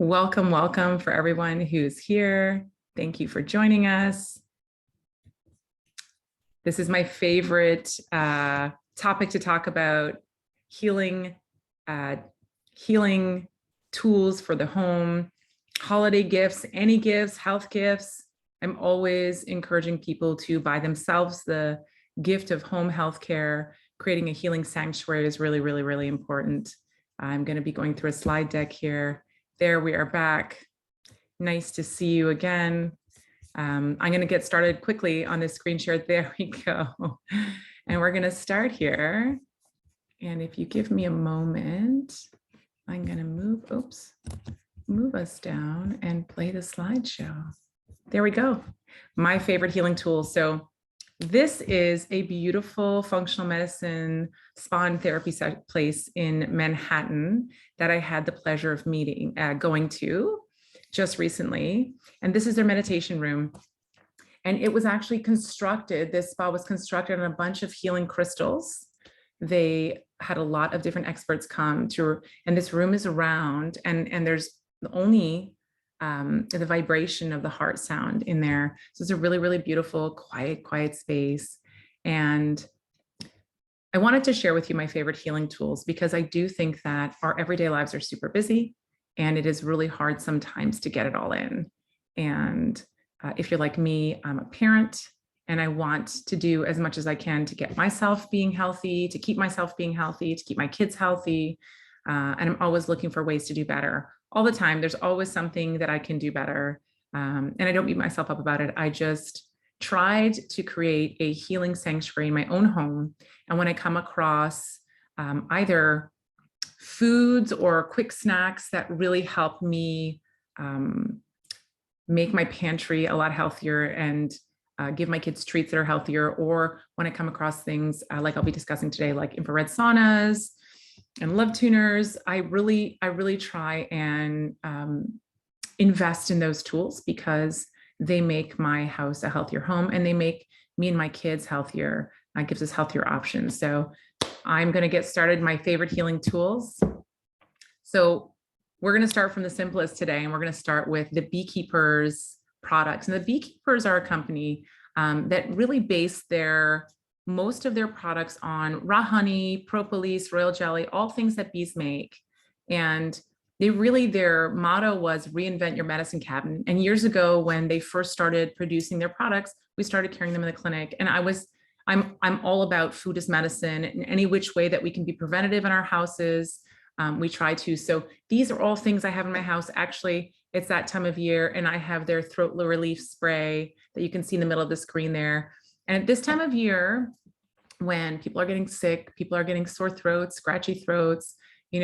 Welcome, welcome for everyone who's here. Thank you for joining us. This is my favorite topic to talk about, healing, healing tools for the home, holiday gifts, any gifts, health gifts. I'm always encouraging people to buy themselves the gift of home health care. Creating a healing sanctuary is really, really, really important. I'm going to be going through a slide deck here. There we are back. Nice to see you again. I'm going to get started quickly on this screen share. There we go. And we're going to start here. And if you give me a moment, I'm going to move us down and play the slideshow. There we go. My favorite healing tool. So this is a beautiful functional medicine spa and therapy place in Manhattan that I had the pleasure of going to just recently. And this is their meditation room. And it was actually constructed, this spa was constructed on a bunch of healing crystals. They had a lot of different experts come to, and this room is round, and there's only the vibration of the heart sound in there. So it's a really, really beautiful, quiet space. And I wanted to share with you my favorite healing tools because I do think that our everyday lives are super busy and it is really hard sometimes to get it all in. And if you're like me, I'm a parent and I want to do as much as I can to get myself being healthy, to keep myself being healthy, to keep my kids healthy. And I'm always looking for ways to do better. All the time, there's always something that I can do better. And I don't beat myself up about it. I just tried to create a healing sanctuary in my own home. And when I come across either foods or quick snacks that really help me make my pantry a lot healthier and give my kids treats that are healthier, or when I come across things like I'll be discussing today, like infrared saunas and love tuners, I really try and invest in those tools because they make my house a healthier home and they make me and my kids healthier. It gives us healthier options. So I'm going to get started. My favorite healing tools. So we're going to start from the simplest today, and we're going to start with the Beekeepers products. And the Beekeepers are a company that really base most of their products on raw honey, propolis, royal jelly, all things that bees make. And their motto was reinvent your medicine cabinet. And years ago, when they first started producing their products, we started carrying them in the clinic. And I'm all about food as medicine in any which way that we can be preventative in our houses. We try to. So these are all things I have in my house. Actually, it's that time of year, and I have their throat relief spray that you can see in the middle of the screen there. And at this time of year, when people are getting sick, people are getting sore throats, scratchy throats,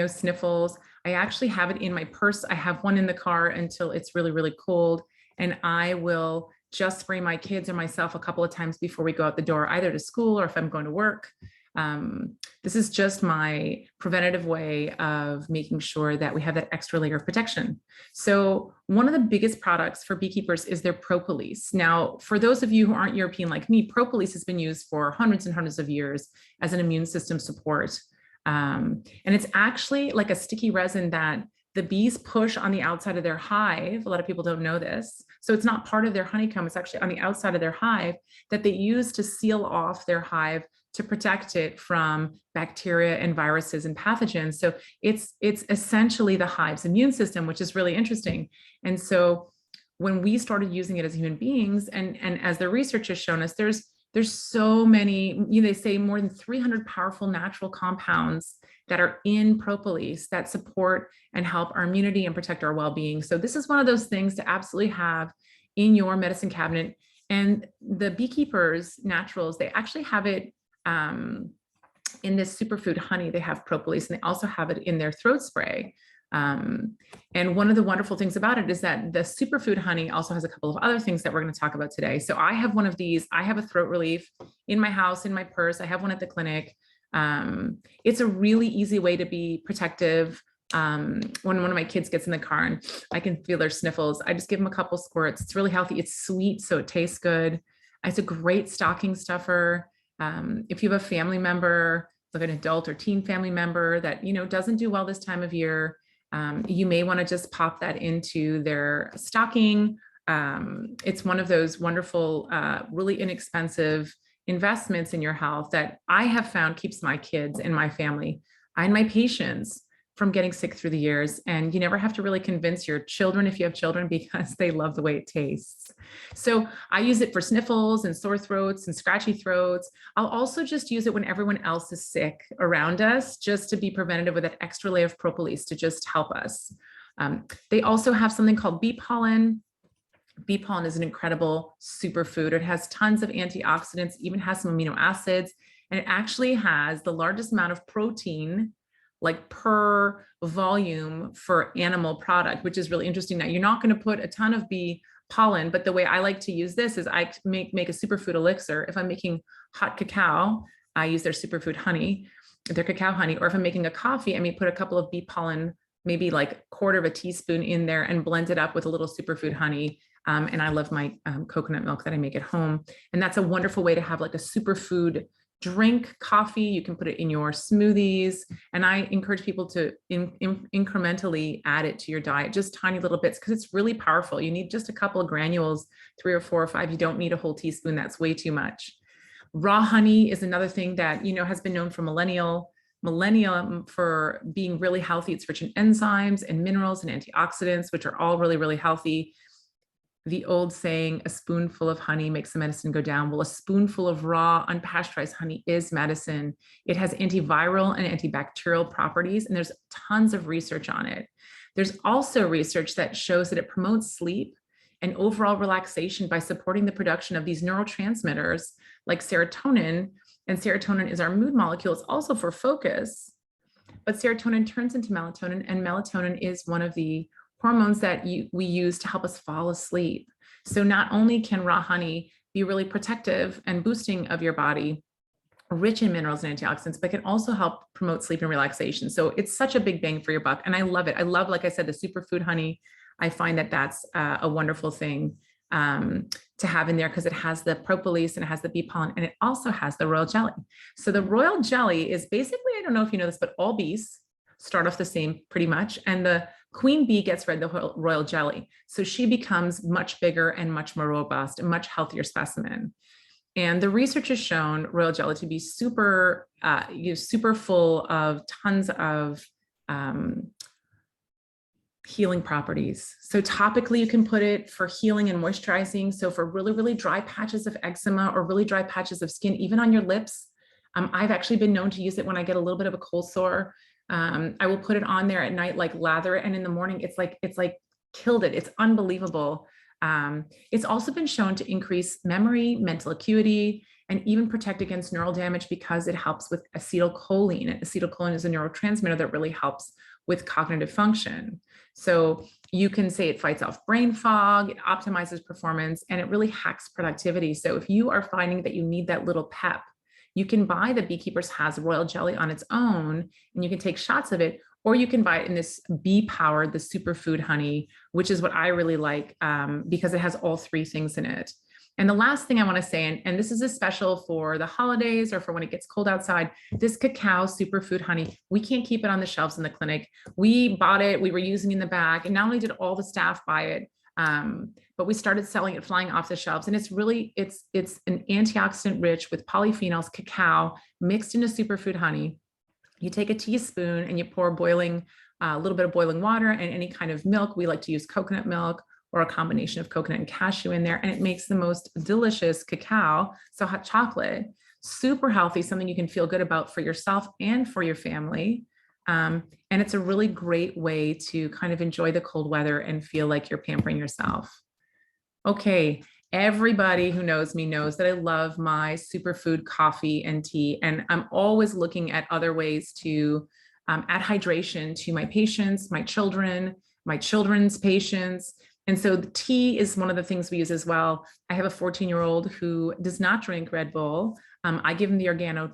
sniffles, I actually have it in my purse. I have one in the car until it's really, really cold. And I will just spray my kids or myself a couple of times before we go out the door, either to school or if I'm going to work. This is just my preventative way of making sure that we have that extra layer of protection. So one of the biggest products for beekeepers is their propolis. Now, for those of you who aren't European like me, propolis has been used for hundreds and hundreds of years as an immune system support. And it's actually like a sticky resin that the bees push on the outside of their hive. A lot of people don't know this. So it's not part of their honeycomb. It's actually on the outside of their hive that they use to seal off their hive to protect it from bacteria and viruses and pathogens. So it's essentially the hive's immune system, which is really interesting. And so when we started using it as human beings, and as the research has shown us, there's so many, they say more than 300 powerful natural compounds that are in propolis that support and help our immunity and protect our well-being. So this is one of those things to absolutely have in your medicine cabinet. And the Beekeepers Naturals, they actually have it in this superfood honey. They have propolis, and they also have it in their throat spray. And one of the wonderful things about it is that the superfood honey also has a couple of other things that we're going to talk about today. So I have one of these. I have a throat relief in my house, in my purse. I have one at the clinic. It's a really easy way to be protective. When one of my kids gets in the car and I can feel their sniffles, I just give them a couple squirts. It's really healthy. It's sweet, so it tastes good. It's a great stocking stuffer. If you have a family member, like an adult or teen family member that, doesn't do well this time of year, You may want to just pop that into their stocking. It's one of those wonderful, really inexpensive investments in your health that I have found keeps my kids and my family and my patients from getting sick through the years. And you never have to really convince your children, if you have children, because they love the way it tastes. So I use it for sniffles and sore throats and scratchy throats. I'll also just use it when everyone else is sick around us, just to be preventative with that extra layer of propolis to just help us. They also have something called bee pollen. Bee pollen is an incredible superfood. It has tons of antioxidants, even has some amino acids, and it actually has the largest amount of protein, like per volume for animal product, which is really interesting. Now, you're not going to put a ton of bee pollen, but the way I like to use this is I make a superfood elixir. If I'm making hot cacao, I use their superfood honey, their cacao honey, or if I'm making a coffee, I may put a couple of bee pollen, maybe like a quarter of a teaspoon in there and blend it up with a little superfood honey. And I love my coconut milk that I make at home. And that's a wonderful way to have like a superfood drink, coffee. You can put it in your smoothies. And I encourage people to incrementally add it to your diet, just tiny little bits, because it's really powerful. You need just a couple of granules, 3 or 4 or 5. You don't need a whole teaspoon. That's way too much. Raw honey is another thing that, has been known for millennium for being really healthy. It's rich in enzymes and minerals and antioxidants, which are all really, really healthy. The old saying, a spoonful of honey makes the medicine go down. Well, a spoonful of raw, unpasteurized honey is medicine. It has antiviral and antibacterial properties, and there's tons of research on it. There's also research that shows that it promotes sleep and overall relaxation by supporting the production of these neurotransmitters like serotonin. And serotonin is our mood molecule. It's also for focus, but serotonin turns into melatonin, and melatonin is one of the hormones that we use to help us fall asleep. So not only can raw honey be really protective and boosting of your body, rich in minerals and antioxidants, but can also help promote sleep and relaxation. So it's such a big bang for your buck. And I love it. I love, like I said, the superfood honey. I find that that's a wonderful thing to have in there because it has the propolis and it has the bee pollen, and it also has the royal jelly. So the royal jelly is basically, I don't know if you know this, but all bees start off the same pretty much. And the queen bee gets rid of the royal jelly. So she becomes much bigger and much more robust, a much healthier specimen. And the research has shown royal jelly to be super full of tons of healing properties. So topically, you can put it for healing and moisturizing. So for really, really dry patches of eczema or really dry patches of skin, even on your lips. I've actually been known to use it when I get a little bit of a cold sore. I will put it on there at night, like lather it. And in the morning, it's like killed it. It's unbelievable. It's also been shown to increase memory, mental acuity, and even protect against neural damage because it helps with acetylcholine. Acetylcholine is a neurotransmitter that really helps with cognitive function. So you can say it fights off brain fog, it optimizes performance, and it really hacks productivity. So if you are finding that you need that little pep, you can buy the Beekeepers Has royal jelly on its own, and you can take shots of it, or you can buy it in this bee-powered, the superfood honey, which is what I really like because it has all 3 things in it. And the last thing I want to say, and this is a special for the holidays or for when it gets cold outside, this cacao superfood honey, we can't keep it on the shelves in the clinic. We bought it, we were using it in the bag, and not only did all the staff buy it, but we started selling it, flying off the shelves. And it's really, it's an antioxidant rich with polyphenols, cacao mixed into superfood honey. You take a teaspoon and you pour a little bit of boiling water and any kind of milk. We like to use coconut milk or a combination of coconut and cashew in there. And it makes the most delicious cacao. So hot chocolate, super healthy, something you can feel good about for yourself and for your family. And it's a really great way to kind of enjoy the cold weather and feel like you're pampering yourself. Okay, everybody who knows me knows that I love my superfood coffee and tea, and I'm always looking at other ways to add hydration to my patients, my children, my children's patients. And so the tea is one of the things we use as well. I have a 14-year-old who does not drink Red Bull. I give him the organo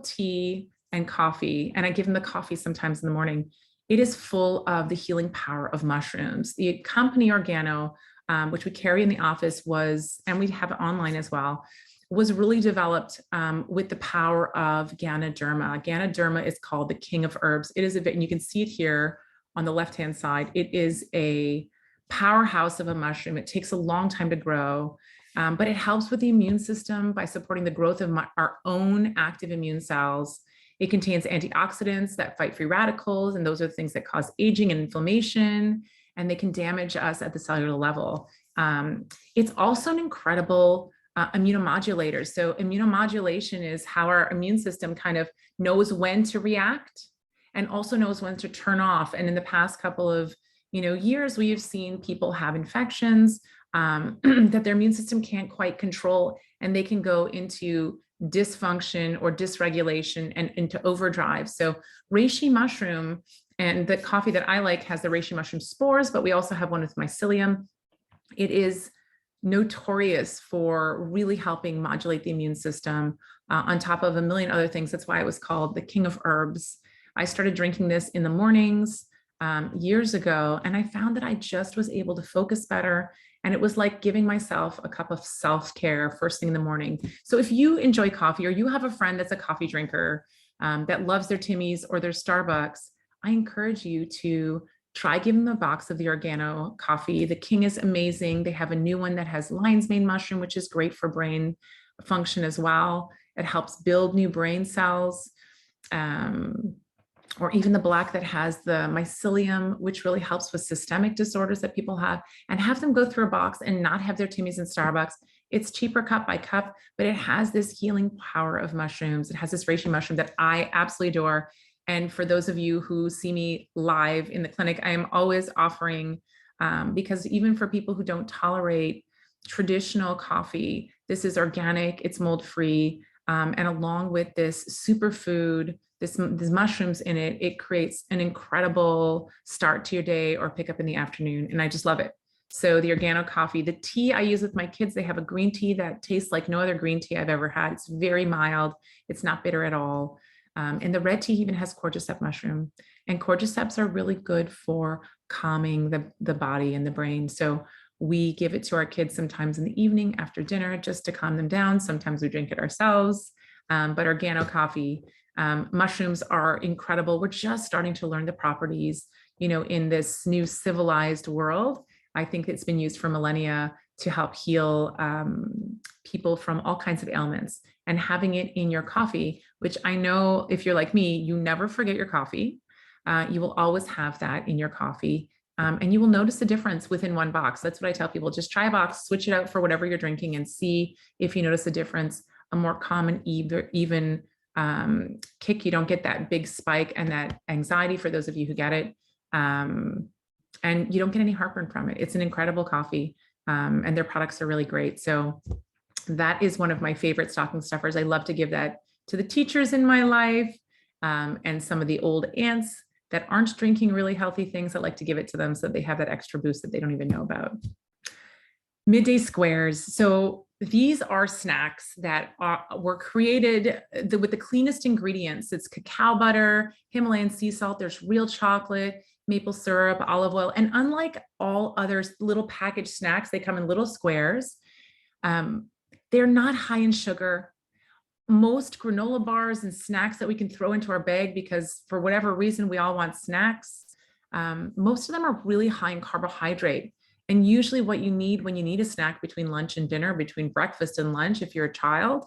tea and coffee, and I give him the coffee sometimes in the morning. It is full of the healing power of mushrooms. The company Organo, which we carry in the office and we have it online as well, was really developed with the power of Ganoderma. Ganoderma is called the king of herbs. It is and you can see it here on the left-hand side. It is a powerhouse of a mushroom. It takes a long time to grow, but it helps with the immune system by supporting the growth of our own active immune cells. It contains antioxidants that fight free radicals, and those are the things that cause aging and inflammation, and they can damage us at the cellular level. It's also an incredible immunomodulator. So immunomodulation is how our immune system kind of knows when to react and also knows when to turn off. And in the past couple of years, we have seen people have infections that their immune system can't quite control, and they can go into dysfunction or dysregulation and into overdrive. So reishi mushroom, and the coffee that I like has the reishi mushroom spores, but we also have one with mycelium. It is notorious for really helping modulate the immune system on top of a million other things. That's why it was called the king of herbs. I started drinking this in the mornings years ago, and I found that I just was able to focus better. And it was like giving myself a cup of self-care first thing in the morning. So if you enjoy coffee, or you have a friend that's a coffee drinker that loves their Timmy's or their Starbucks, I encourage you to try giving them a box of the Organo coffee. The King is amazing. They have a new one that has lion's mane mushroom, which is great for brain function as well. It helps build new brain cells. Or even the black that has the mycelium, which really helps with systemic disorders that people have, and have them go through a box and not have their Timmy's and Starbucks. It's cheaper cup by cup, but it has this healing power of mushrooms. It has this reishi mushroom that I absolutely adore. And for those of you who see me live in the clinic, I am always offering, because even for people who don't tolerate traditional coffee, this is organic, it's mold-free, and along with this superfood, these mushrooms in it, it creates an incredible start to your day or pick up in the afternoon. And I just love it. So the Organo coffee, the tea I use with my kids, they have a green tea that tastes like no other green tea I've ever had. It's very mild. It's not bitter at all. And the red tea even has cordyceps mushroom, and cordyceps are really good for calming the body and the brain. So we give it to our kids sometimes in the evening after dinner just to calm them down. Sometimes we drink it ourselves, but Organo coffee, mushrooms are incredible. We're just starting to learn the properties, in this new civilized world. I think it's been used for millennia to help heal people from all kinds of ailments. And having it in your coffee, which I know if you're like me, you never forget your coffee. You will always have that in your coffee. And you will notice the difference within one box. That's what I tell people. Just try a box, switch it out for whatever you're drinking, and see if you notice a difference, a more common, even kick. You don't get that big spike and that anxiety for those of you who get it. And you don't get any heartburn from it. It's an incredible coffee, and their products are really great. So that is one of my favorite stocking stuffers. I love to give that to the teachers in my life, and some of the old aunts that aren't drinking really healthy things. I like to give it to them so they have that extra boost that they don't even know about. Midday squares. So these are snacks that were created with the cleanest ingredients. It's cacao butter, Himalayan sea salt, there's real chocolate, maple syrup, olive oil. And unlike all other little packaged snacks, they come in little squares. They're not high in sugar. Most granola bars and snacks that we can throw into our bag, because for whatever reason, we all want snacks, most of them are really high in carbohydrate. And usually what you need when you need a snack between lunch and dinner, between breakfast and lunch, if you're a child,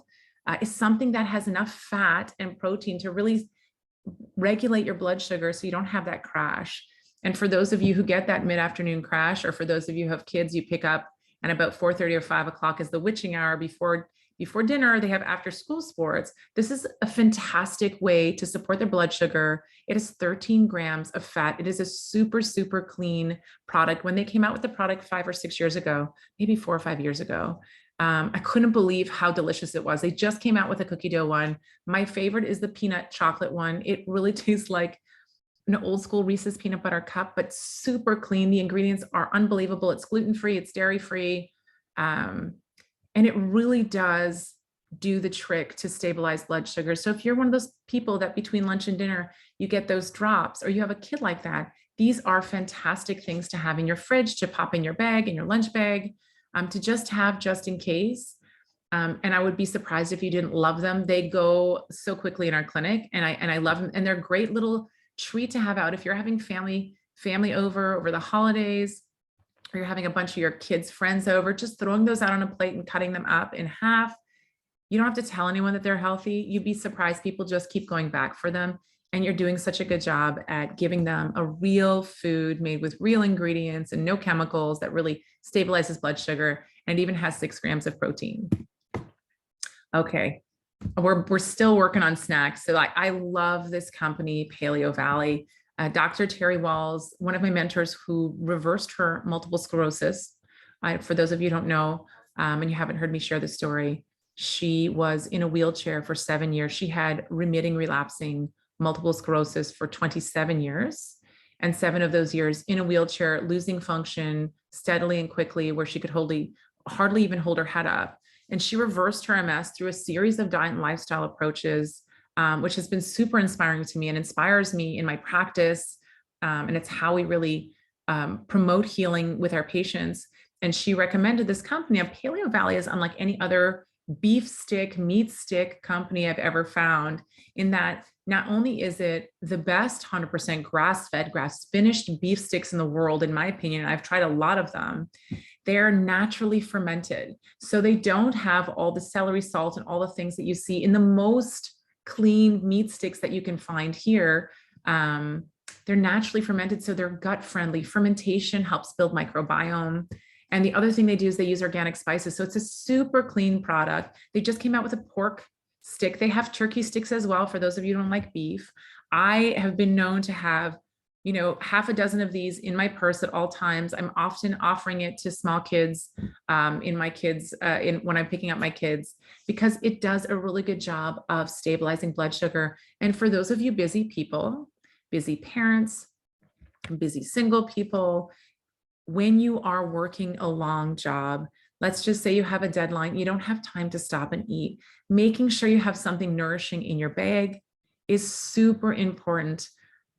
is something that has enough fat and protein to really regulate your blood sugar so you don't have that crash. And for those of you who get that mid-afternoon crash, or for those of you who have kids you pick up and about 4:30 or 5 o'clock is the witching hour before dinner, they have after school sports. This is a fantastic way to support their blood sugar. It is 13 grams of fat. It is a super, super clean product. When they came out with the product 5 or 6 years ago, maybe 4 or 5 years ago, I couldn't believe how delicious it was. They just came out with a cookie dough one. My favorite is the peanut chocolate one. It really tastes like an old school Reese's peanut butter cup, but super clean. The ingredients are unbelievable. It's gluten-free, it's dairy-free. And it really does do the trick to stabilize blood sugar. So if you're one of those people that between lunch and dinner, you get those drops, or you have a kid like that, these are fantastic things to have in your fridge, to pop in your bag, in your lunch bag, to just have just in case. And I would be surprised if you didn't love them. They go so quickly in our clinic, and I love them. And they're a great little treat to have out if you're having family over the holidays, or you're having a bunch of your kids' friends over. Just throwing those out on a plate and cutting them up in half. You don't have to tell anyone that they're healthy. You'd be surprised. People just keep going back for them. And you're doing such a good job at giving them a real food made with real ingredients and no chemicals that really stabilizes blood sugar, and even has 6 grams of protein. Okay, we're still working on snacks. So I love this company, Paleo Valley. Dr. Terry Walls, one of my mentors who reversed her multiple sclerosis. For those of you who don't know, and you haven't heard me share the story, she was in a wheelchair for 7 years. She had remitting, relapsing multiple sclerosis for 27 years. And 7 of those years in a wheelchair, losing function steadily and quickly, where she could hardly even hold her head up. And she reversed her MS through a series of diet and lifestyle approaches, which has been super inspiring to me and inspires me in my practice. And it's how we really promote healing with our patients. And she recommended this company. And Paleo Valley is unlike any other beef stick, meat stick company I've ever found, in that not only is it the best 100% grass-fed, grass-finished beef sticks in the world, in my opinion, I've tried a lot of them, they're naturally fermented. So they don't have all the celery salt and all the things that you see in the most clean meat sticks that you can find here. They're naturally fermented, so they're gut friendly. Fermentation helps build microbiome. And the other thing they do is they use organic spices. So it's a super clean product. They just came out with a pork stick. They have turkey sticks as well, for those of you who don't like beef. I have been known to have, half a dozen of these in my purse at all times. I'm often offering it to small kids when I'm picking up my kids, because it does a really good job of stabilizing blood sugar. And for those of you busy people, busy parents, busy single people, when you are working a long job, let's just say you have a deadline, you don't have time to stop and eat, making sure you have something nourishing in your bag is super important.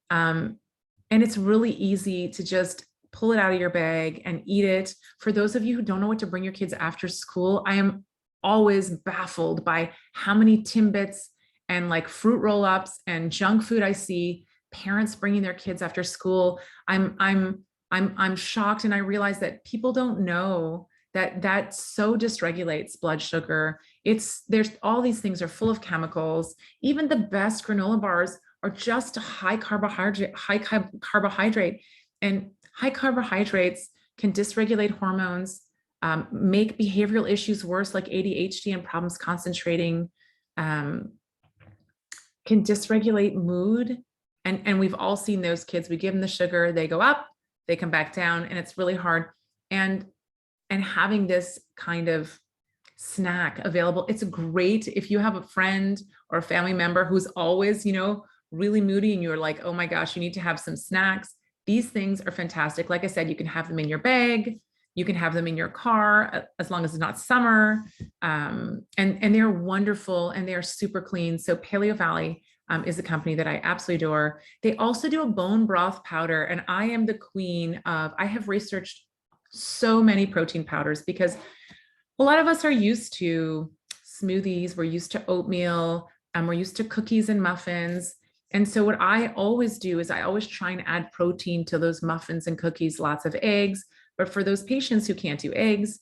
And it's really easy to just pull it out of your bag and eat it. For those of you who don't know what to bring your kids after school, I am always baffled by how many Timbits and like fruit roll-ups and junk food I see parents bringing their kids after school. I'm shocked, and I realize that people don't know that so dysregulates blood sugar. There's all these things are full of chemicals. Even the best granola bars are just high carbohydrate, and high carbohydrates can dysregulate hormones, make behavioral issues worse, like ADHD and problems concentrating, can dysregulate mood. And we've all seen those kids. We give them the sugar, they go up, they come back down, and it's really hard. And having this kind of snack available, it's great if you have a friend or a family member who's always, really moody, and you're like, oh my gosh, you need to have some snacks. These things are fantastic. Like I said, you can have them in your bag, you can have them in your car, as long as it's not summer. And they're wonderful, and they're super clean. So Paleo Valley is a company that I absolutely adore. They also do a bone broth powder, and I am the queen of, I have researched so many protein powders, because a lot of us are used to smoothies, we're used to oatmeal, we're used to cookies and muffins. And so what I always do is I always try and add protein to those muffins and cookies, lots of eggs. But for those patients who can't do eggs,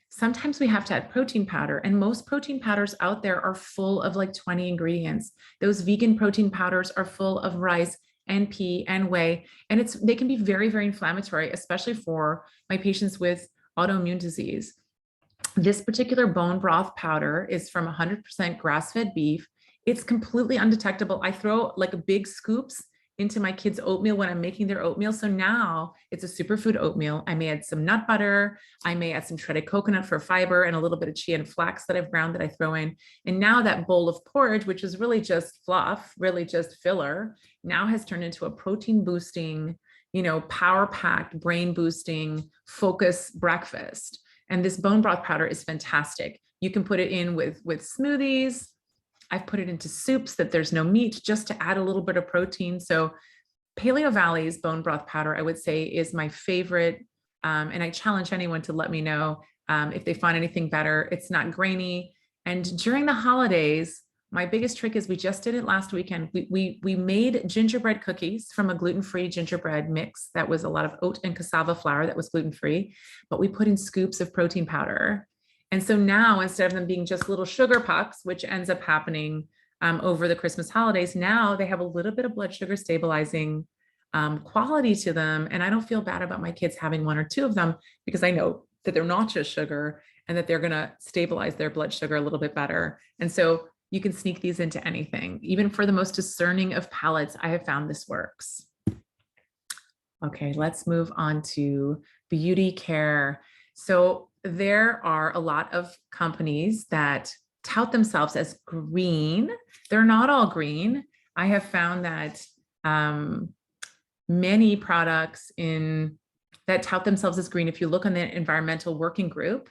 sometimes we have to add protein powder, and most protein powders out there are full of like 20 ingredients. Those vegan protein powders are full of rice and pea and whey, and they can be very, very inflammatory, especially for my patients with autoimmune disease. This particular bone broth powder is from 100% grass-fed beef. It's completely undetectable. I throw like big scoops into my kids' oatmeal when I'm making their oatmeal. So now it's a superfood oatmeal. I may add some nut butter. I may add some shredded coconut for fiber, and a little bit of chia and flax that I've ground that I throw in. And now that bowl of porridge, which is really just fluff, really just filler, now has turned into a protein boosting, power packed, brain boosting, focus breakfast. And this bone broth powder is fantastic. You can put it in with smoothies. I've put it into soups that there's no meat, just to add a little bit of protein. So Paleo Valley's bone broth powder, I would say, is my favorite. And I challenge anyone to let me know If they find anything better, it's not grainy. And during the holidays, my biggest trick is we just did it last weekend. We made gingerbread cookies from a gluten-free gingerbread mix that was a lot of oat and cassava flour that was gluten-free, but we put in scoops of protein powder. And so now, instead of them being just little sugar pucks, which ends up happening over the Christmas holidays, now they have a little bit of blood sugar stabilizing quality to them. And I don't feel bad about my kids having one or two of them because I know that they're not just sugar and that they're going to stabilize their blood sugar a little bit better. And so you can sneak these into anything. Even for the most discerning of palates, I have found this works. Okay, let's move on to beauty care. So there are a lot of companies that tout themselves as green. They're not all green. I have found that many products that tout themselves as green, if you look on the environmental working group,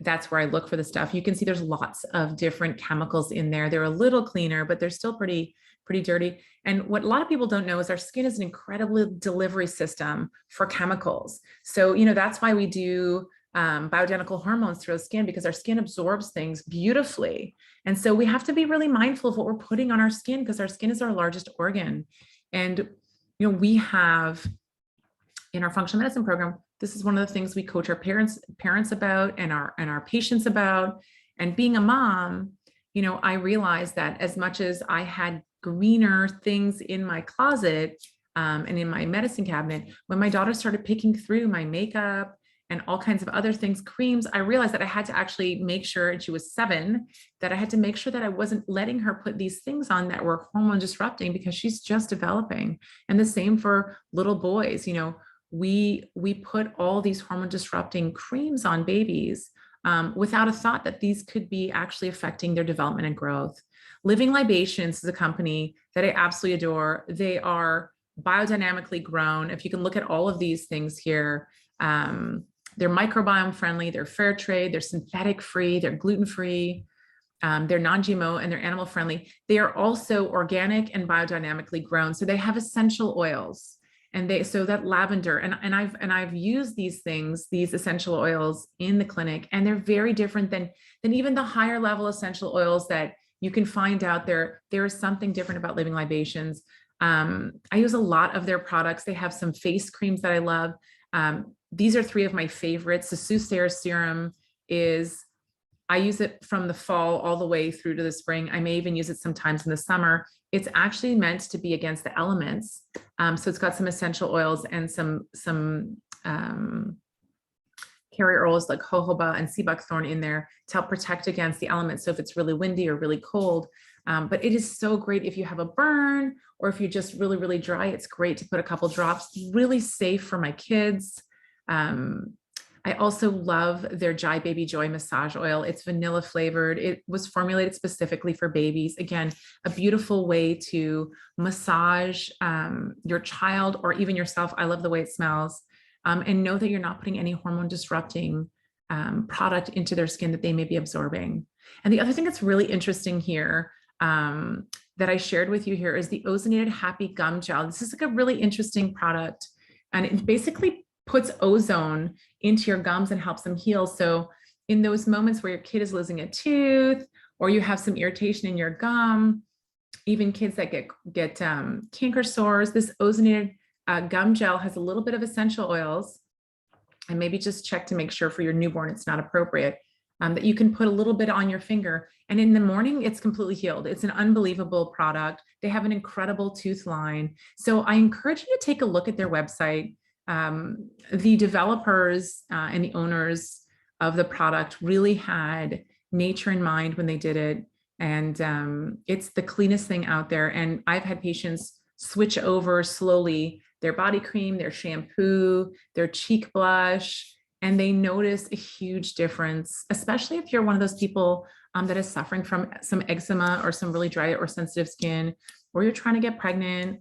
that's where I look for the stuff. You can see there's lots of different chemicals in there. They're a little cleaner, but they're still pretty dirty. And what a lot of people don't know is our skin is an incredible delivery system for chemicals. So, that's why we do bioidentical hormones through our skin, because our skin absorbs things beautifully. And so we have to be really mindful of what we're putting on our skin, because our skin is our largest organ. And, we have in our functional medicine program, this is one of the things we coach our parents about and our patients about. And being a mom, I realized that as much as I had greener things in my closet and in my medicine cabinet, when my daughter started picking through my makeup and all kinds of other things, creams, I realized that I had to actually make sure, and she was 7, that I had to make sure that I wasn't letting her put these things on that were hormone disrupting, because she's just developing. And the same for little boys. We put all these hormone disrupting creams on babies without a thought that these could be actually affecting their development and growth. Living Libations is a company that I absolutely adore. They are biodynamically grown. If you can look at all of these things here, they're microbiome friendly, they're fair trade, they're synthetic free, they're gluten free, they're non-GMO, and they're animal friendly. They are also organic and biodynamically grown. So they have essential oils. And so that lavender, and I've used these things, these essential oils in the clinic, and they're very different than even the higher level essential oils that you can find out there. There is something different about Living Libations. I use a lot of their products. They have some face creams that I love. These are 3 of my favorites. The Soothsayer Serum I use it from the fall all the way through to the spring. I may even use it sometimes in the summer. It's actually meant to be against the elements. So it's got some essential oils and some carrier oils like jojoba and sea buckthorn in there to help protect against the elements. So if it's really windy or really cold, but it is so great if you have a burn or if you're just really, really dry, it's great to put a couple drops. Really safe for my kids. I also love their Jai Baby Joy massage oil. It's vanilla flavored. It was formulated specifically for babies. Again, a beautiful way to massage your child or even yourself. I love the way it smells. And know that you're not putting any hormone disrupting product into their skin that they may be absorbing. And the other thing that's really interesting here that I shared with you here is the ozonated happy gum gel. This is like a really interesting product, and it basically puts ozone into your gums and helps them heal. So in those moments where your kid is losing a tooth or you have some irritation in your gum, even kids that get canker sores, this ozonated gum gel has a little bit of essential oils, and maybe just check to make sure for your newborn it's not appropriate, that you can put a little bit on your finger. And in the morning, it's completely healed. It's an unbelievable product. They have an incredible tooth line. So I encourage you to take a look at their website. The developers and the owners of the product really had nature in mind when they did it. And it's the cleanest thing out there. And I've had patients switch over slowly their body cream, their shampoo, their cheek blush, and they notice a huge difference, especially if you're one of those people that is suffering from some eczema or some really dry or sensitive skin, or you're trying to get pregnant.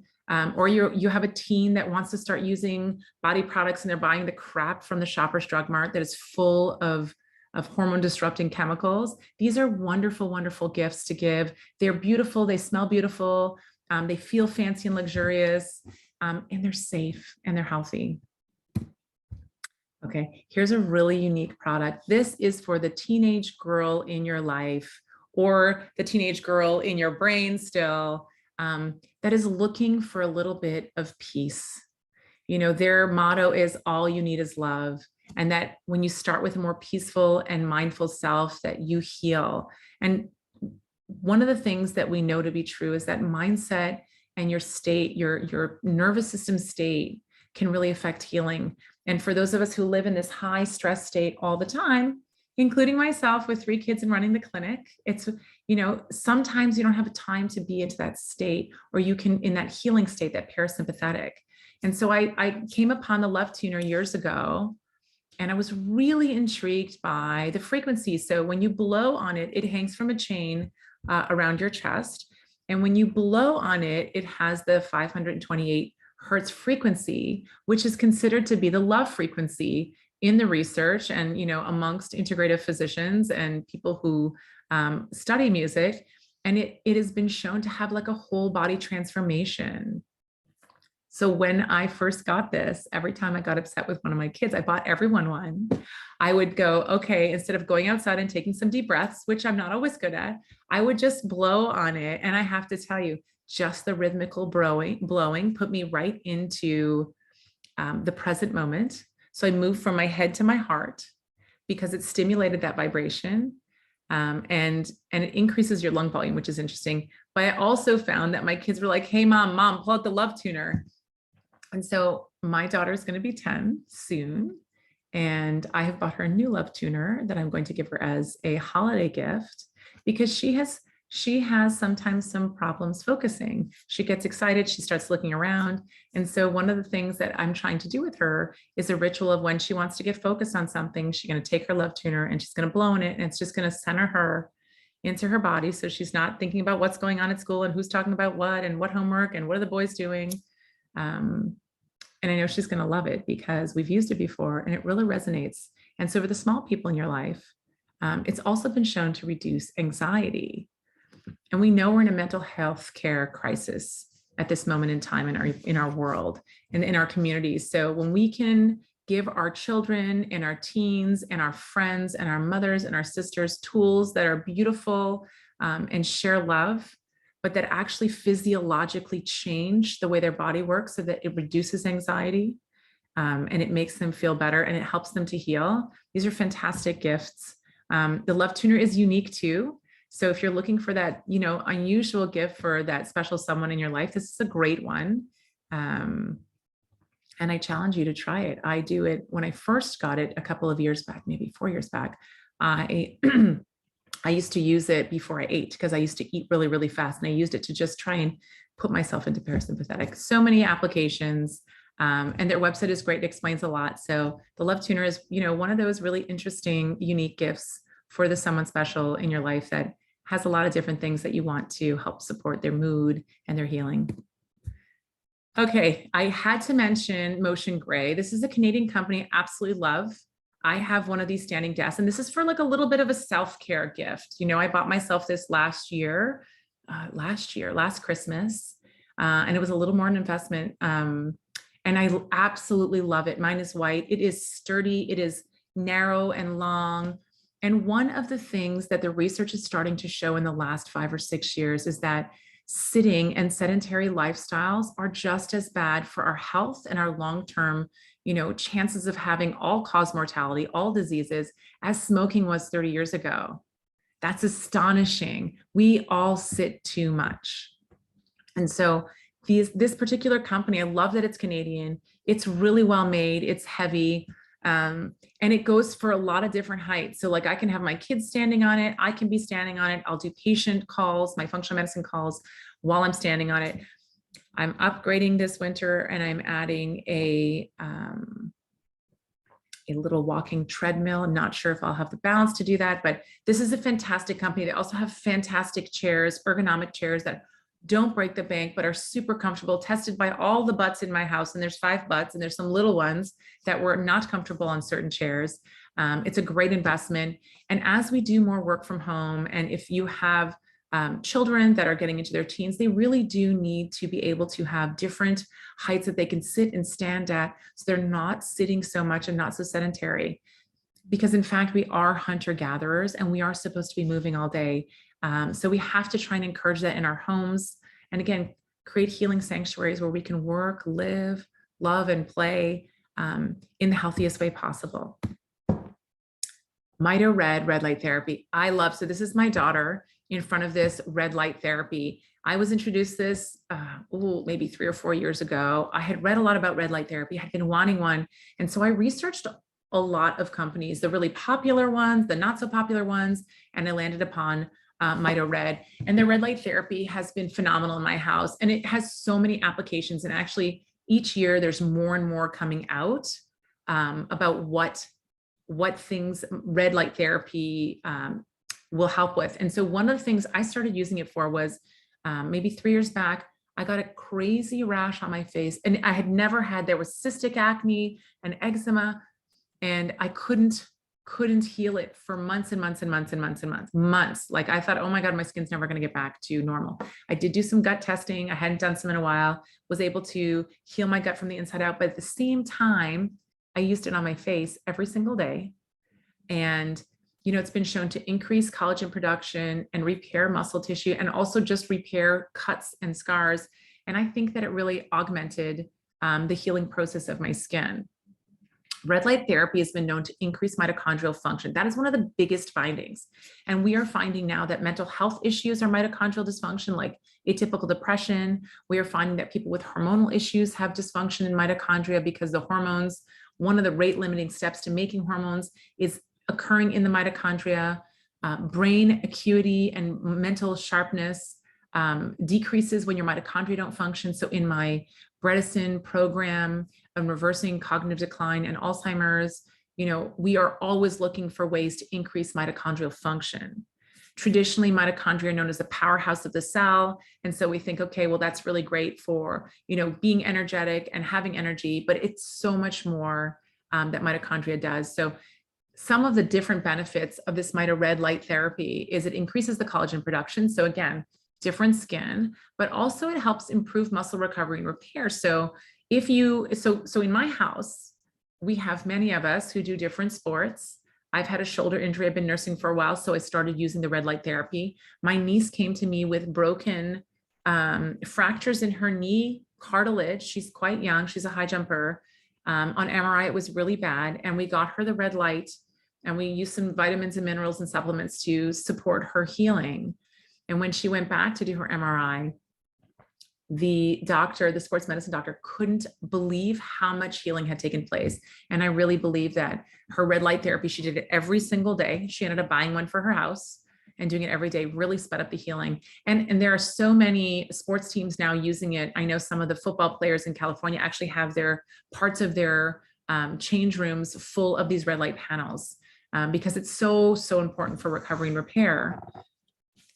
Or you have a teen that wants to start using body products and they're buying the crap from the Shoppers Drug Mart that is full of hormone disrupting chemicals. These are wonderful, wonderful gifts to give. They're beautiful. They smell beautiful. They feel fancy and luxurious, and they're safe and they're healthy. Okay, here's a really unique product. This is for the teenage girl in your life or the teenage girl in your brain still, that is looking for a little bit of peace. You know, their motto is all you need is love. And that when you start with a more peaceful and mindful self, that you heal. And one of the things that we know to be true is that mindset and your state, your nervous system state can really affect healing. And for those of us who live in this high stress state all the time, including myself with 3 kids and running the clinic, it's, you know, sometimes you don't have time to be into that state, or you can in that healing state, that parasympathetic. And so I came upon the Love Tuner years ago, and I was really intrigued by the frequency. So when you blow on it, it hangs from a chain around your chest. And when you blow on it, it has the 528 hertz frequency, which is considered to be the love frequency in the research and, you know, amongst integrative physicians and people who study music. And it has been shown to have like a whole body transformation. So when I first got this, every time I got upset with one of my kids, I bought everyone one. I would go, okay, instead of going outside and taking some deep breaths, which I'm not always good at, I would just blow on it. And I have to tell you, just the rhythmical blowing put me right into the present moment. So I moved from my head to my heart because it stimulated that vibration. And it increases your lung volume, which is interesting. But I also found that my kids were like, hey, mom, pull out the Love Tuner. And so my daughter is going to be 10 soon. And I have bought her a new Love Tuner that I'm going to give her as a holiday gift, because she has sometimes some problems focusing. She gets excited, she starts looking around. And so one of the things that I'm trying to do with her is a ritual of when she wants to get focused on something, she's going to take her Love Tuner and she's going to blow on it. And it's just going to center her into her body. So she's not thinking about what's going on at school and who's talking about what and what homework and what are the boys doing. And I know she's going to love it because we've used it before and it really resonates. And so for the small people in your life, it's also been shown to reduce anxiety. And we know we're in a mental health care crisis at this moment in time in our world and in our communities. So when we can give our children and our teens and our friends and our mothers and our sisters tools that are beautiful and share love, but that actually physiologically change the way their body works so that it reduces anxiety and it makes them feel better and it helps them to heal. These are fantastic gifts. The Love Tuner is unique too. So if you're looking for that, you know, unusual gift for that special someone in your life, this is a great one. And I challenge you to try it. I do it when I first got it a couple of years back, maybe 4 years back. I used to use it before I ate because I used to eat really, really fast. And I used it to just try and put myself into parasympathetic. So many applications. And their website is great. It explains a lot. So the Love Tuner is, you know, one of those really interesting, unique gifts for the someone special in your life that has a lot of different things that you want to help support their mood and their healing. Okay, I had to mention Motion Gray. This is a Canadian company I absolutely love. I have one of these standing desks, and this is for like a little bit of a self-care gift. You know, I bought myself this last Christmas, and it was a little more an investment. And I absolutely love it. Mine is white. It is sturdy. It is narrow and long. And one of the things that the research is starting to show in the last 5 or 6 years is that sitting and sedentary lifestyles are just as bad for our health and our long-term, you know, chances of having all-cause mortality, all diseases, as smoking was 30 years ago. That's astonishing. We all sit too much. And so this particular company, I love that it's Canadian. It's really well made. It's heavy. And it goes for a lot of different heights. So like I can have my kids standing on it. I can be standing on it. I'll do patient calls, my functional medicine calls while I'm standing on it. I'm upgrading this winter and I'm adding a little walking treadmill. I'm not sure if I'll have the balance to do that, but this is a fantastic company. They also have fantastic chairs, ergonomic chairs that don't break the bank, but are super comfortable, tested by all the butts in my house. And there's 5 butts and there's some little ones that were not comfortable on certain chairs. It's a great investment. And as we do more work from home, and if you have children that are getting into their teens, they really do need to be able to have different heights that they can sit and stand at, so they're not sitting so much and not so sedentary. Because in fact, we are hunter-gatherers and we are supposed to be moving all day. So we have to try and encourage that in our homes. And again, create healing sanctuaries where we can work, live, love, and play in the healthiest way possible. Mito red light therapy. I love, so this is my daughter in front of this red light therapy. I was introduced this maybe 3 or 4 years ago. I had read a lot about red light therapy, had been wanting one. And so I researched a lot of companies, the really popular ones, the not so popular ones, and I landed upon Mito Red. And the red light therapy has been phenomenal in my house. And it has so many applications. And actually each year there's more and more coming out about what things red light therapy will help with. And so one of the things I started using it for was maybe 3 years back, I got a crazy rash on my face, and I had never had, there was cystic acne and eczema, and I couldn't heal it for months and months and months and months and months. Like I thought, oh my God, my skin's never going to get back to normal. I did do some gut testing. I hadn't done some in a while, was able to heal my gut from the inside out. But at the same time, I used it on my face every single day. And, you know, it's been shown to increase collagen production and repair muscle tissue, and also just repair cuts and scars. And I think that it really augmented the healing process of my skin. Red light therapy has been known to increase mitochondrial function. That is one of the biggest findings. And we are finding now that mental health issues are mitochondrial dysfunction, like atypical depression. We are finding that people with hormonal issues have dysfunction in mitochondria because the hormones, one of the rate limiting steps to making hormones is occurring in the mitochondria. Brain acuity and mental sharpness decreases when your mitochondria don't function. So in my Bredesen program on reversing cognitive decline and Alzheimer's, you know, we are always looking for ways to increase mitochondrial function. Traditionally, mitochondria are known as the powerhouse of the cell. And so we think, okay, well, that's really great for, you know, being energetic and having energy, but it's so much more that mitochondria does. So some of the different benefits of this Mito red light therapy is it increases the collagen production. So again, different skin, but also it helps improve muscle recovery and repair. So if you, so in my house, we have many of us who do different sports. I've had a shoulder injury. I've been nursing for a while, so I started using the red light therapy. My niece came to me with broken fractures in her knee cartilage. She's quite young. She's a high jumper. On MRI, it was really bad. And we got her the red light, and we used some vitamins and minerals and supplements to support her healing. And when she went back to do her MRI, the doctor, the sports medicine doctor, couldn't believe how much healing had taken place. And I really believe that her red light therapy, she did it every single day. She ended up buying one for her house and doing it every day, really sped up the healing. And there are so many sports teams now using it. I know some of the football players in California actually have their parts of their change rooms full of these red light panels because it's so important for recovery and repair.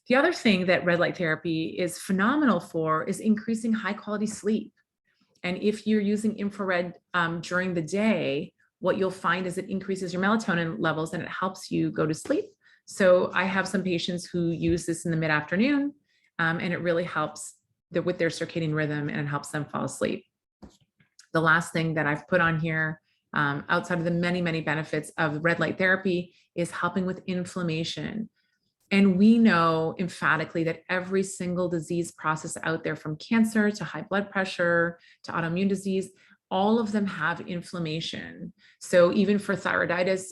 The other thing that red light therapy is phenomenal for is increasing high quality sleep. And if you're using infrared during the day, what you'll find is it increases your melatonin levels and it helps you go to sleep. So I have some patients who use this in the mid-afternoon and it really helps with their circadian rhythm and it helps them fall asleep. The last thing that I've put on here, outside of the many benefits of red light therapy, is helping with inflammation. And we know emphatically that every single disease process out there, from cancer to high blood pressure to autoimmune disease, all of them have inflammation. So even for thyroiditis,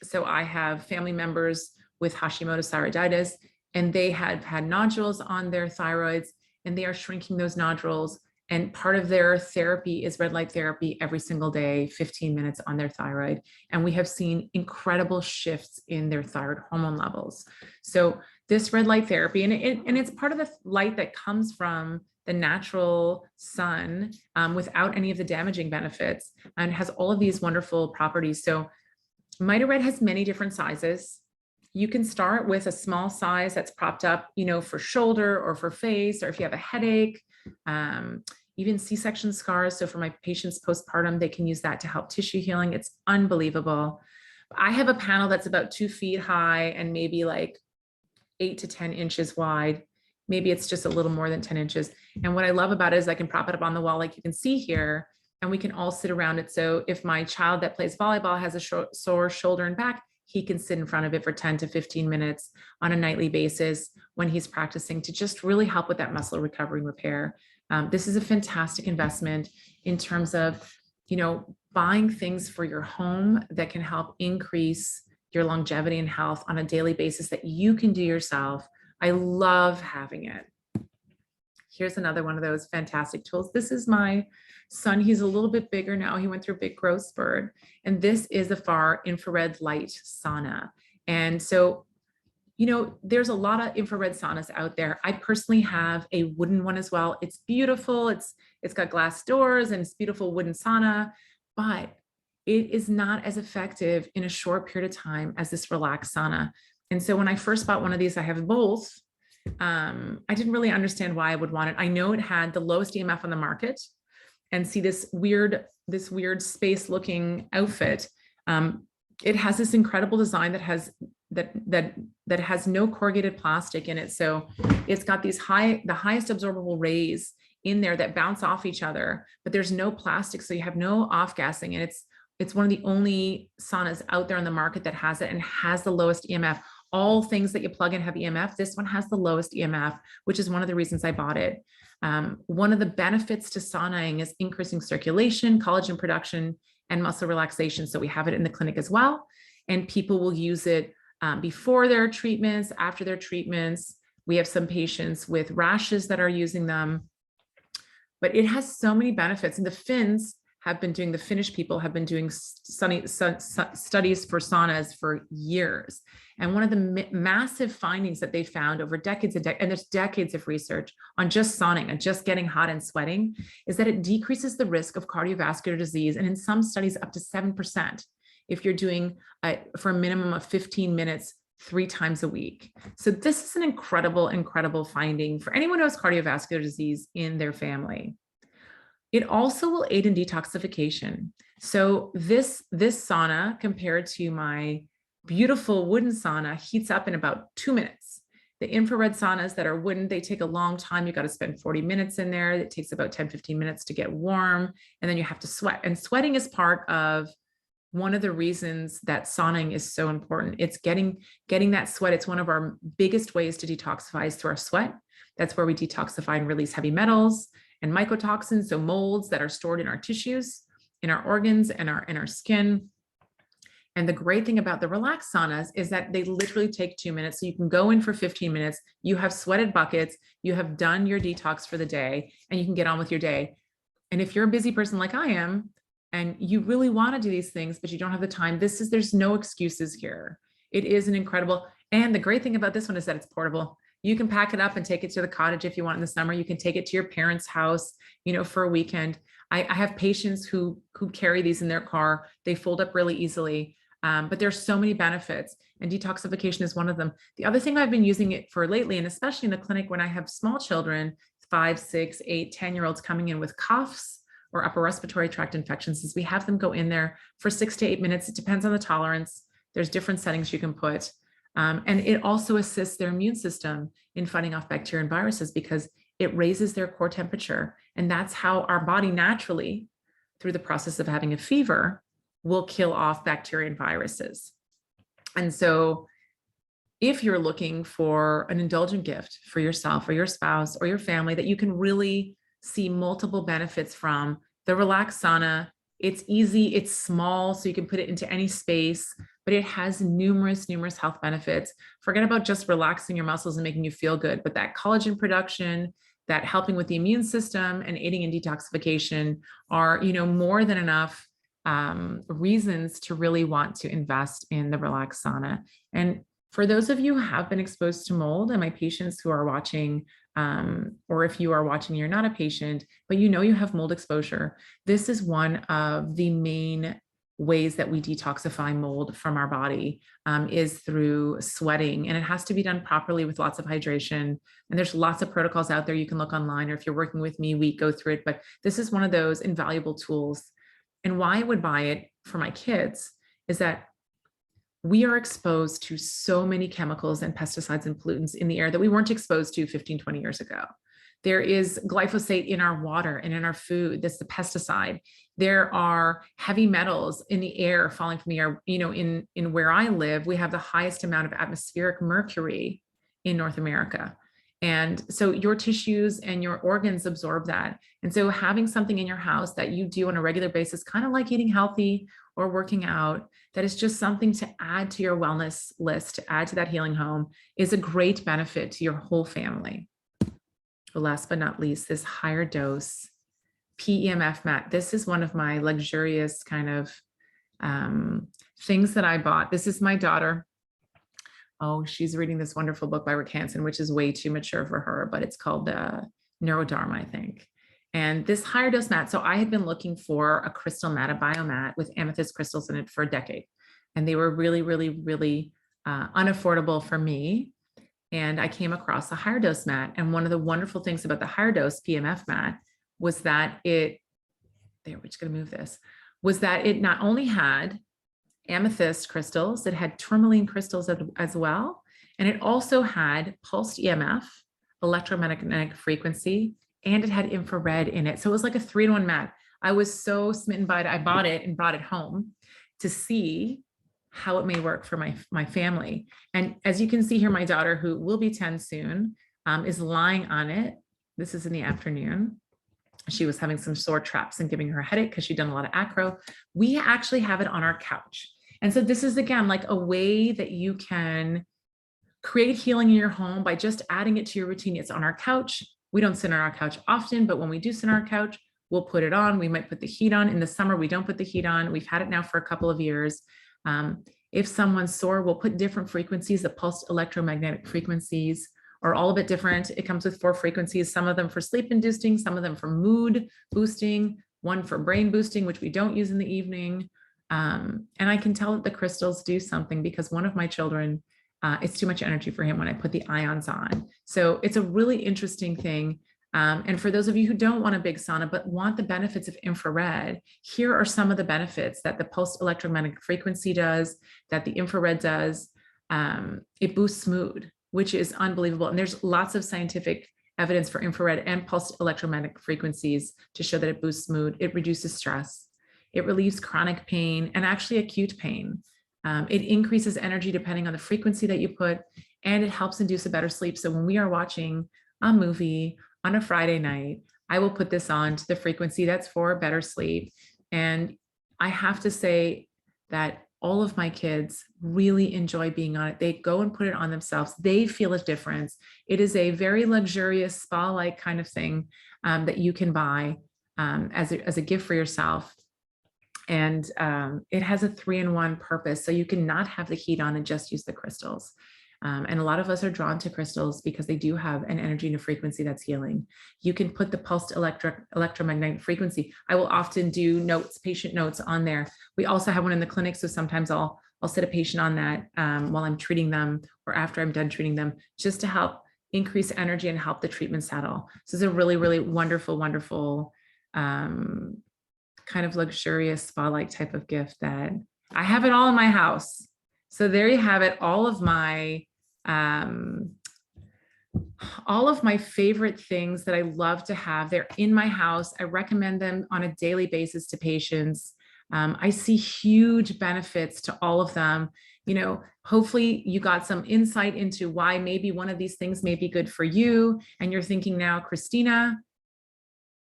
so I have family members with Hashimoto's thyroiditis, and they had had nodules on their thyroids, and they are shrinking those nodules. And part of their therapy is red light therapy every single day, 15 minutes on their thyroid. And we have seen incredible shifts in their thyroid hormone levels. So this red light therapy, and it's part of the light that comes from the natural sun without any of the damaging benefits, and has all of these wonderful properties. So Mito Red has many different sizes. You can start with a small size that's propped up, you know, for shoulder or for face, or if you have a headache, even C-section scars. So for my patients postpartum, they can use that to help tissue healing. It's unbelievable. I have a panel that's about 2 feet high and maybe like 8 to 10 inches wide. Maybe it's just a little more than 10 inches. And what I love about it is I can prop it up on the wall like you can see here, and we can all sit around it. So if my child that plays volleyball has a sore shoulder and back, he can sit in front of it for 10 to 15 minutes on a nightly basis when he's practicing to just really help with that muscle recovery and repair. This is a fantastic investment in terms of, buying things for your home that can help increase your longevity and health on a daily basis that you can do yourself. I love having it. Here's another one of those fantastic tools. This is my son. He's a little bit bigger now. He went through a big growth spurt. And this is the far infrared light sauna. And so, there's a lot of infrared saunas out there. I personally have a wooden one as well. It's beautiful. It's got glass doors and it's beautiful wooden sauna, but it is not as effective in a short period of time as this relaxed sauna. And so when I first bought one of these, I have both. I didn't really understand why I would want it. I know it had the lowest EMF on the market, and see this weird space looking outfit. It has this incredible design that has no corrugated plastic in it. So it's got the highest absorbable rays in there that bounce off each other, but there's no plastic. So you have no off gassing. And it's one of the only saunas out there on the market that has it and has the lowest EMF. All things that you plug in have EMF. This one has the lowest EMF, which is one of the reasons I bought it. One of the benefits to saunaing is increasing circulation, collagen production, and muscle relaxation. So we have it in the clinic as well. And people will use it before their treatments, after their treatments. We have some patients with rashes that are using them, but it has so many benefits. And the Finnish people have been doing studies for saunas for years. And one of the massive findings that they found over decades and there's decades of research on just sauning and just getting hot and sweating, is that it decreases the risk of cardiovascular disease. And in some studies, up to 7%, if you're doing for a minimum of 15 minutes, 3 times a week. So this is an incredible finding for anyone who has cardiovascular disease in their family. It also will aid in detoxification. So this sauna, compared to my beautiful wooden sauna, heats up in about 2 minutes. The infrared saunas that are wooden, they take a long time. You got to spend 40 minutes in there. It takes about 10, 15 minutes to get warm. And then you have to sweat. And sweating is part of one of the reasons that sauning is so important. It's getting that sweat. It's one of our biggest ways to detoxify is through our sweat. That's where we detoxify and release heavy metals and mycotoxins, so molds that are stored in our tissues, in our organs, and in our skin. And the great thing about the relaxed saunas is that they literally take 2 minutes. So you can go in for 15 minutes, you have sweated buckets, you have done your detox for the day, and you can get on with your day. And if you're a busy person like I am, and you really want to do these things, but you don't have the time, there's no excuses here. It is an incredible, and the great thing about this one is that it's portable. You can pack it up and take it to the cottage if you want in the summer. You can take it to your parents' house, for a weekend. I have patients who carry these in their car. They fold up really easily, but there's so many benefits, and detoxification is one of them. The other thing I've been using it for lately, and especially in the clinic when I have small children, 5, 6, 8, 10-year-olds coming in with coughs or upper respiratory tract infections, is we have them go in there for 6 to 8 minutes. It depends on the tolerance. There's different settings you can put. And it also assists their immune system in fighting off bacteria and viruses because it raises their core temperature. And that's how our body naturally, through the process of having a fever, will kill off bacteria and viruses. And so if you're looking for an indulgent gift for yourself or your spouse or your family that you can really see multiple benefits from, the relaxed sauna, it's easy, it's small, so you can put it into any space, but it has numerous health benefits. Forget about just relaxing your muscles and making you feel good, but that collagen production, that helping with the immune system and aiding in detoxification are, more than enough reasons to really want to invest in the relaxed sauna. And for those of you who have been exposed to mold, and my patients who are watching, or if you are watching, you're not a patient, but you have mold exposure. This is one of the main ways that we detoxify mold from our body, is through sweating, and it has to be done properly with lots of hydration. And there's lots of protocols out there. You can look online, or if you're working with me, we go through it, but this is one of those invaluable tools. And why I would buy it for my kids is that we are exposed to so many chemicals and pesticides and pollutants in the air that we weren't exposed to 15, 20 years ago. There is glyphosate in our water and in our food. That's the pesticide. There are heavy metals in the air falling from the air. You know, in where I live, we have the highest amount of atmospheric mercury in North America. And so your tissues and your organs absorb that. And so having something in your house that you do on a regular basis, kind of like eating healthy or working out, that is just something to add to your wellness list, to add to that healing home, is a great benefit to your whole family. Last but not least, this higher dose PEMF mat. This is one of my luxurious kind of things that I bought. This is my daughter. Oh, she's reading this wonderful book by Rick Hansen, which is way too mature for her, but it's called Neurodharma, I think. And this higher dose mat. So I had been looking for a crystal mat, a biomat with amethyst crystals in it for a decade. And they were really, really, really unaffordable for me. And I came across the higher dose mat. And one of the wonderful things about the higher dose PMF mat was that we're just going to move this, was that it not only had amethyst crystals, it had tourmaline crystals as well. And it also had pulsed EMF, electromagnetic frequency, and it had infrared in it. So it was like a 3-in-1 mat. I was so smitten by it. I bought it and brought it home to see how it may work for my family. And as you can see here, my daughter, who will be 10 soon, is lying on it. This is in the afternoon. She was having some sore traps and giving her a headache because she'd done a lot of acro. We actually have it on our couch. And so this is, again, like a way that you can create healing in your home by just adding it to your routine. It's on our couch. We don't sit on our couch often, but when we do sit on our couch, we'll put it on. We might put the heat on. In the summer, we don't put the heat on. We've had it now for a couple of years. If someone's sore, we'll put different frequencies. The pulsed electromagnetic frequencies are all a bit different. It comes with 4 frequencies, some of them for sleep inducing, some of them for mood boosting, one for brain boosting, which we don't use in the evening. And I can tell that the crystals do something because one of my children, it's too much energy for him when I put the ions on. So it's a really interesting thing. And for those of you who don't want a big sauna, but want the benefits of infrared, here are some of the benefits that the pulsed electromagnetic frequency does, that the infrared does. It boosts mood, which is unbelievable. And there's lots of scientific evidence for infrared and pulsed electromagnetic frequencies to show that it boosts mood. It reduces stress. It relieves chronic pain and actually acute pain. It increases energy depending on the frequency that you put, and it helps induce a better sleep. So when we are watching a movie on a Friday night, I will put this on to the frequency that's for better sleep. And I have to say that all of my kids really enjoy being on it. They go and put it on themselves. They feel a difference. It is a very luxurious spa-like kind of thing that you can buy as a gift for yourself. And it has a 3-in-1 purpose. So you can not have the heat on and just use the crystals. And a lot of us are drawn to crystals because they do have an energy and a frequency that's healing. You can put the pulsed electromagnetic frequency. I will often do notes, patient notes on there. We also have one in the clinic. So sometimes I'll sit a patient on that while I'm treating them or after I'm done treating them, just to help increase energy and help the treatment settle. So it's a really, really wonderful, wonderful kind of luxurious spa-like type of gift that I have it all in my house. So there you have it. All of my favorite things that I love to have, they're in my house. I recommend them on a daily basis to patients. I see huge benefits to all of them. You know, hopefully you got some insight into why maybe one of these things may be good for you. And you're thinking now, Christina,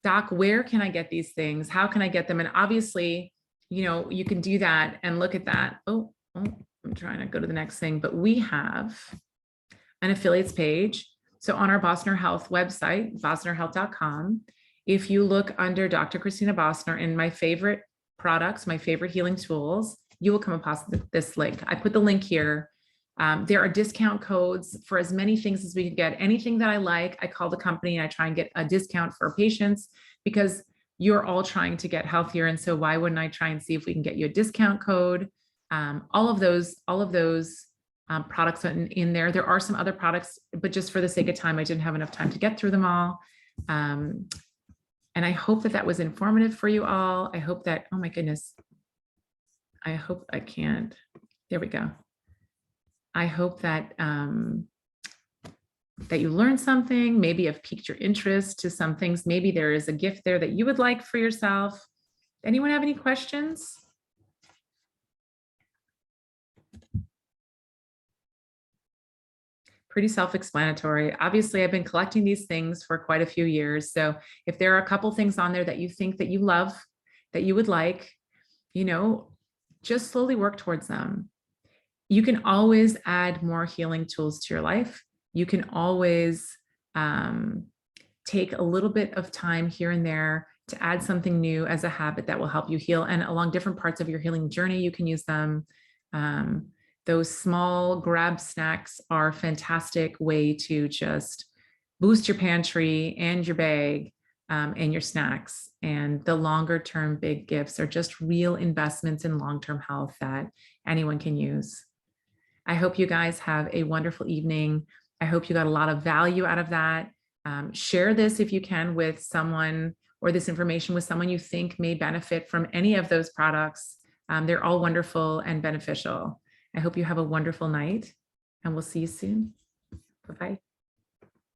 Doc, where can I get these things? How can I get them? And obviously, you know, you can do that and look at that. Oh, I'm trying to go to the next thing, but we have an affiliates page. So on our Bosner Health website, bosnerhealth.com, if you look under Dr. Christina Bosner and my favorite products, my favorite healing tools, you will come across this link. I put the link here. There are discount codes for as many things as we can get. Anything that I like, I call the company and I try and get a discount for patients because you're all trying to get healthier. And so why wouldn't I try and see if we can get you a discount code? All of those products in there. There are some other products, but just for the sake of time, I didn't have enough time to get through them all. And I hope that was informative for you all. I hope that, oh my goodness, I hope I can't. There we go. I hope that that you learned something, maybe have piqued your interest to some things. Maybe there is a gift there that you would like for yourself. Anyone have any questions? Pretty self-explanatory. Obviously, I've been collecting these things for quite a few years. So if there are a couple things on there that you think that you love, that you would like, you know, just slowly work towards them. You can always add more healing tools to your life. You can always take a little bit of time here and there to add something new as a habit that will help you heal. And along different parts of your healing journey, you can use them. Those small grab snacks are a fantastic way to just boost your pantry and your bag and your snacks. And the longer term big gifts are just real investments in long-term health that anyone can use. I hope you guys have a wonderful evening. I hope you got a lot of value out of that. Share this if you can with someone, or this information with someone you think may benefit from any of those products. They're all wonderful and beneficial. I hope you have a wonderful night, and we'll see you soon. Bye-bye.